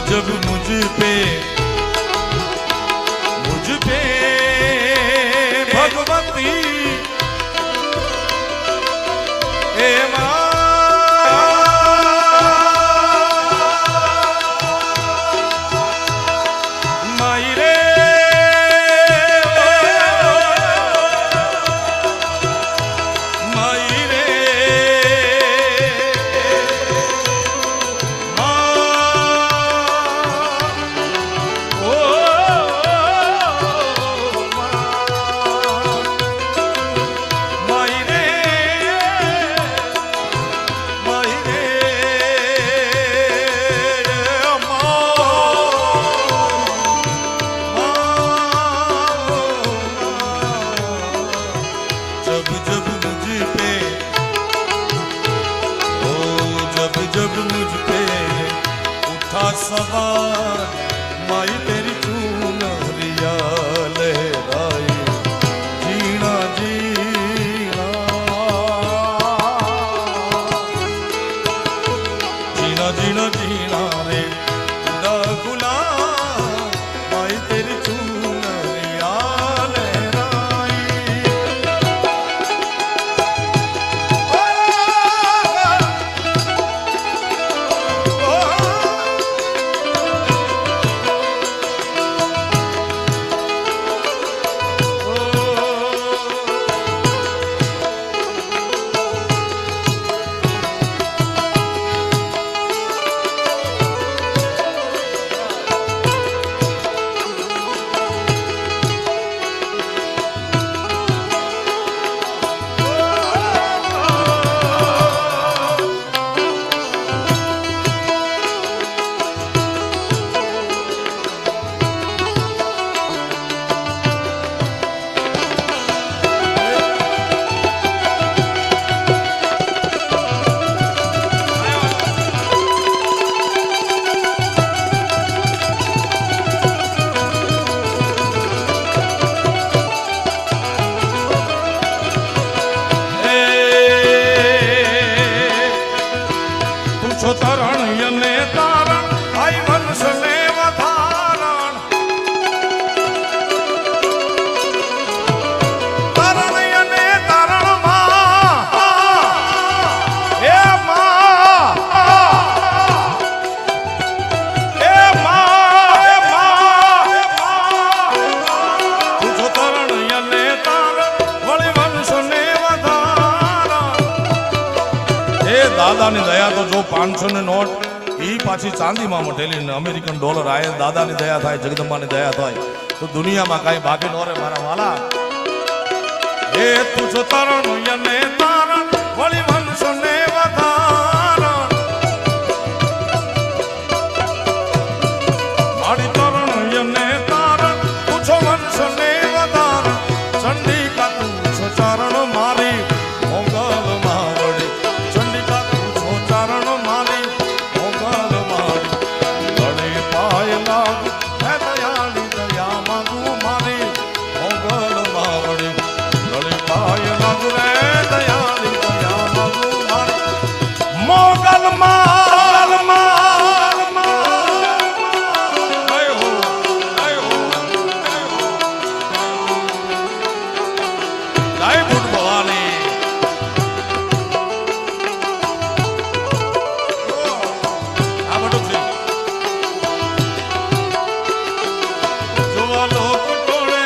जब मुझ पे भगवती हे माई रे माई रे सवार माई तेरी चूनरिया लहराई जीना जीना जीना जीना जीना रे गुलाम माई तेरी चूनरिया लहराई दादा ने दया तो जो 500 ने नोट ई पाછી ચાંદીમાં મટેલી ને અમેરિકન ડોલર આયે દાદાની દયા થાય જગદંબાની દયા થાય તો દુનિયામાં કાઈ બાકી નો રે મારા વાલા એ તુજો તરણ યને તારણ વળી મનસને વધારણ માડી તરણ યને તારણ તુજો મનસને વધારણ ચંડિકા તુજો ચરણ મારી મોગલ માવડી ચંડિકા તુજો ચરણ મારી મોગલ મારી ગળે પાય લાગ હે દયાળી દયા માંગુ મારી મોગલ માવડી ગળે પાય લાગ રે દયાળી દયા માંગુ મારી મોગલ માલ માલ આયો આયો જય ભૂત ભવાની આ બધું છે જોવા લોક ટોળે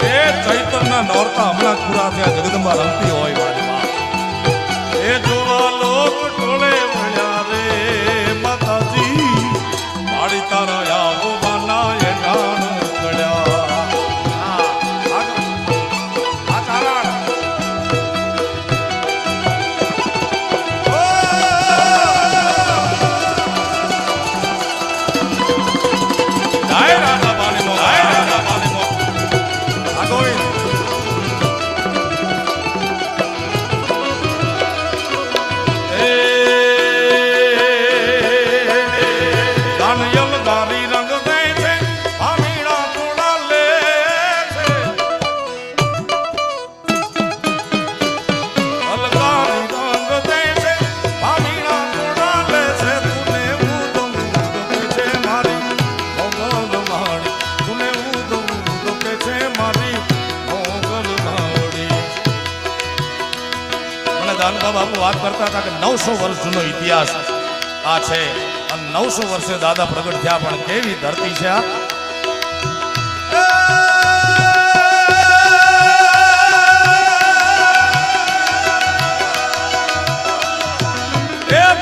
હે ચૈતરના નોરતા હમણાં પૂરા થયા જગદંબા રમતી હોય મારી માં એ જોવા લોક ટોળે મળ્યા રે માતાજી માડી તારા આવો માના એ ગાન કળ્યા આ ચારણ જય રાધા પાણી મો જય રાધા પાણી મો આ ગોવિંદ દાનબા બાપુ વાત કરતા હતા કે 900 વર્ષ જૂનો ઇતિહાસ આ છે અને 900 વર્ષે દાદા પ્રગટ થયા પણ કેવી ધરતી છે આ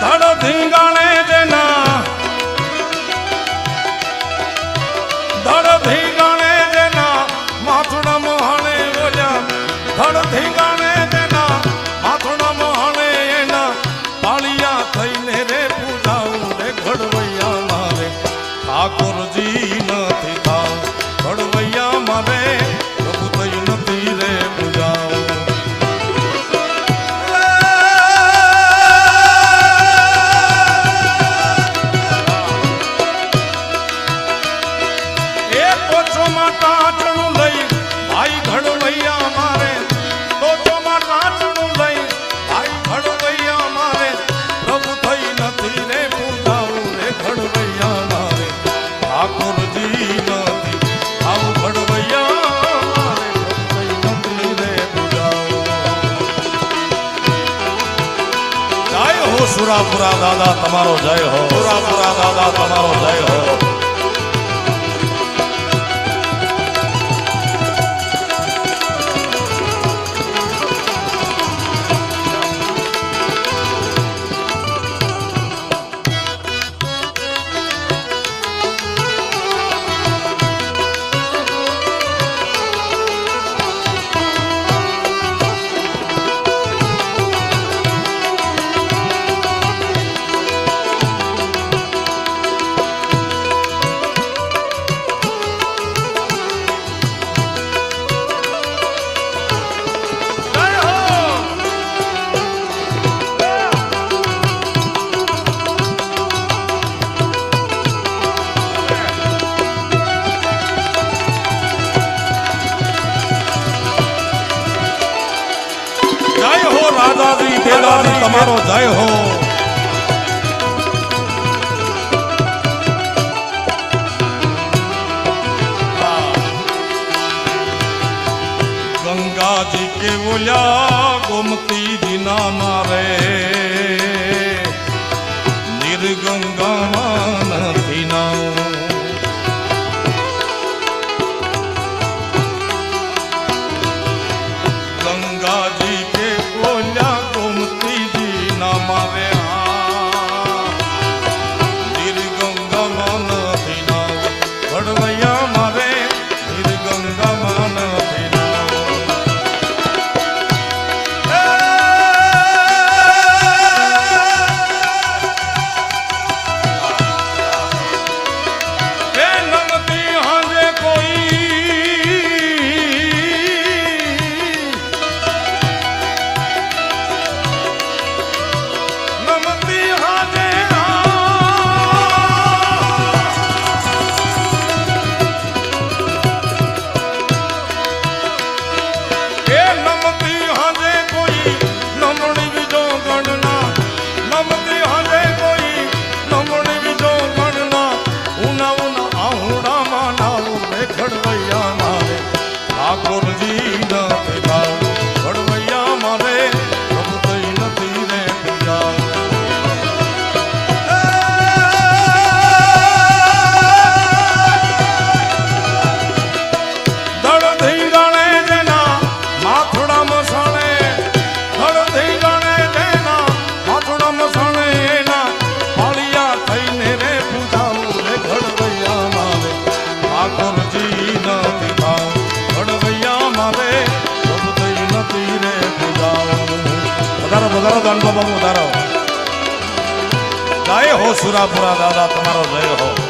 ધડ ધીંગાણે જેના ધડ ધીંગાણે જેના માથુડા મોહાણે બોલ્યા ધડ ધીંગાણે જેના માથુડા મોહાણે એના પાળિયા થઈને રે પૂજાવું રે ઘડવૈયા મારે ઠાકોરજી નથી થાવ ઘડવૈયા મારે પ્રભુ થઈ નથી રે પૂજાવું સુરાપુરા દાદા તમારો જય હો સુરાપુરા દાદા તમારો જય હો દાદાજી કેદારજી તમારો જય હો ગંગાજી કે બોલ્યા ગોમતી જીના મારે નિર્ગંગામાં નથી ના ગંગાજી કે બોલ્યા ગોમતી જીના મારે નિર્ગંગામાં નથી ના ઘડવૈયા મારે નિર્ગંગામાં નથી ના દાનબા બાપુ વધારો જય હો સુરાપુરા દાદા તમારો જય હો